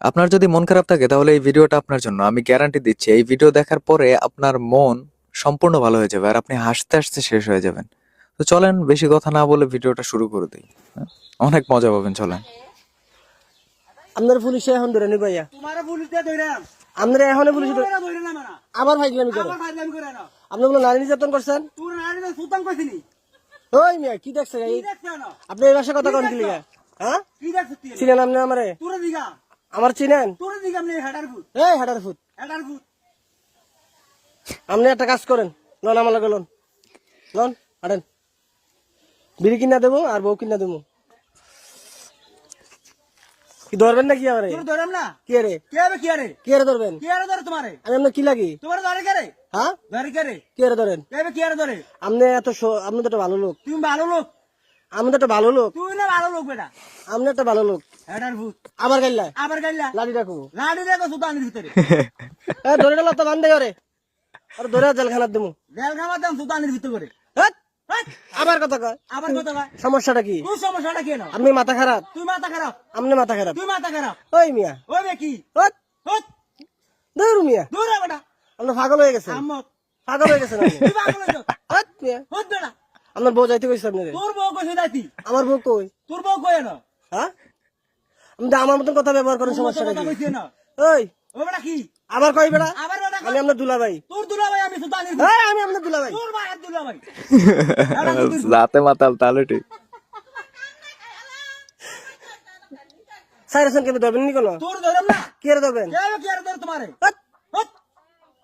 আপনার যদি মন খারাপ থাকে তাহলে এই ভিডিওটা আপনার জন্য। আমি গ্যারান্টি দিচ্ছি এই ভিডিও দেখার পরে আপনার মন সম্পূর্ণ ভালো হয়ে যাবে আর আপনি হাসতে হাসতে শেষ হয়ে যাবেন। তো চলেন বেশি কথা না বলে ভিডিওটা শুরু করে দিই। হ্যাঁ? অনেক মজা পাবেন, চলেন। আপনার পুলিশে এখন ধরে নি ভাইয়া, তোমার পুলিশে ধইরাম আপনারা এখন পুলিশ ধইরা না মানা আবার ফাইজলামি করে। আবার ফাইজলামি করে না আপনি বলে নারী নির্যাতন করছেন। তুই নারী না সুতান কইছিনি ওই মিয়া কি দেখছে কি দেখছ না আপনি এই ভাষায় কথা কোন কি লিগা? হ্যাঁ, কি দেখছ তুই চিনেন আপনি আমারে? তোরে দিগা আমার চিনেন? তোরে দিগা নে হেডার ফুট এই হাডার ফুট, আপনি একটা কাজ করেন, লন আমার লগে লন, লন হাঁটেন, বিড়ি কিনা দেবো আর বউ কিনা দেবো। কি ধরবেন নাকি আমারে? তোর ধরম না কে রে? কে হবে কি আরে কে রে ধরবেন? কি আরে ধরে তোমারে আমি আপনার কি লাগি? তোমার ধরে কে রে হ্যাঁ, ধরে কে রে কে রে ধরেন? কে হবে কি আরে ধরে আপনি এত আপনি তো একটা ভালো লোক, তুমি ভালো লোক আপনি তো একটা ভালো লোক, তুই না ভালো লোক বেটা আপনি একটা ভালো লোক। হেডার ফুট আবার গাইলা আবার গাইলা লাঠি রাখবো, লাড়ি দেখো সুতানের ভিতরে ধরে গেল তো বান্ধে করে আর ধরে জেলখানার দেবো। জেল খাবার দাম সুতানের ভিতরে করে হেৎ, হেৎ, আবার কথা কয়। আবার কথা কয় সমস্যাটা কি? তুই সমস্যাটা কেন আপনি মাথা খারাপ, তুই মাথা খারাপ আপনি মাথা খারাপ। তুই মাথা খারাপ ওই মিয়া, ওই বে কি হেৎ, হট ধরু মিয়া, দূর রে বেটা আপনি পাগল হয়ে গেছেন, আম্মক পাগল হয়ে গেছেন আপনি। তুই পাগল হইছ হেৎ মিয়া, হট বেটা আপনার বউ যাইতে কইছে আপনি? তোর বউ কইছে যাইতি আমার বউ কই? তোর বউ কই না হ্যাঁ, আপনি তো আমার মতন কথা ব্যবহার করেন, সমস্যাটা কথা কি? কইছে না ওই ও বেটা কি আবার কই বেড়া? আবার বেটা আমি আপনার দুলাভাই। তোর দুলাভাই আমি সুতানের এই আমি আপনার দুলাভাই। তোর মায়ের দুলাভাই রাতে মাতাল তাহলে ঠিক। সাইরাসন কেন ধরবেন নি কোন? তোর ধরম না কে রে ধরবেন? কে হবে কি আরে ধর তোমারে হেৎ, হট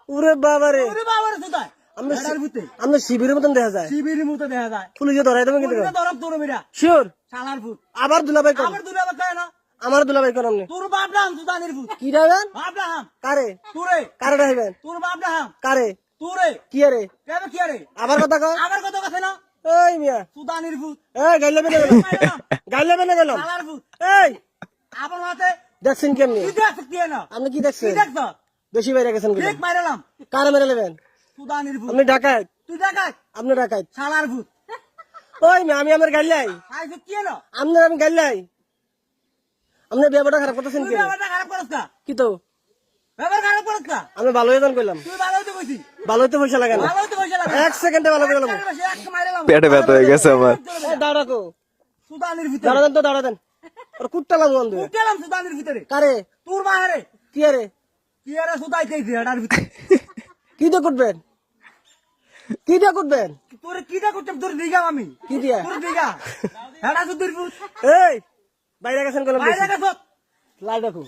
ওরে বাবা রে, ওরে বাবার সুতায় আমরা হেডার ভিতরে আমরা শিবিরের মতন দেখা যায়। শিবিরের মতো দেখা যায় পুলিশে ধরাই দেবেন কিন্তু। তোর ধরম তোর মেরা শিওর? শালার ফুট আবার দুলাভাই কোন? আবার দুলাভাই কয় না আমার দুলাভাই কোন? আপনি তোর বাপ নাম সুতানের ফুট কি ডাইবেন? বাপ নাম কারে? তোরে কারে ডাইবেন? তোর বাপ নাম কারে? তোরে কি রে? কে হবে কি আরে আবার কথা কয়। আবার কত কথা না এই মিয়া, সুতানের ফুট এই গাইলে বেনে গেলাম, গাইলে বেনে গেলাম। শালার ফুট এই আবার মাতে দেখছেন কেমনি? তুই দেখ কি না আপনি কি কি দেখছেন? দেখছ বেশি বাইরে গেছেন ঠিক মাইরালাম কারে মেরে নেবেন? সুতানের ফুট আপনি ডাকাত, তুই দেখাই আপনি ডাকাত। শালার ফুট ওই মিয়া, আমি আমার গাইলাই, আইছে কি না আপনার আমি গাইলাই, আপনার ব্যাপারটা খারাপ করতেছেন তুই কি? ব্যাপারটা খারাপ করছ না কি তো ব্যাপার খারাপ করছ না আমি ভালো হয়ে কইলাম, তুই ভালো হইতে কইছি ভালো হইতে পয়সা লাগে না, ভালো হইতে পয়সা লাগে 1 সেকেন্ডে ভালো করে গেলাম। এক মাইরালাম পেটে ব্যথা হয়ে গেছে আমার। দাঁড়া রাখো, সুতানের ভিতরে দাঁড়া দেন তো, দাঁড়া দেন। আর কুট্টালাম বন্ধু। উঠলাম সুতানের ভিতরে কারে? তোর মাহারে কি রে? কি আরে সুতাইতেছি হেডার ভিতরে কি দিয়ে কুটবেন? কি দিয়ে কুটবেন? তোর কিটা করতে তোর দিগা আমি কি দিয়া? তোর দিগা হেডা সুতির ফুট এই বাইরে গেছেন কলম বাইরে গেছ লাই রাখো।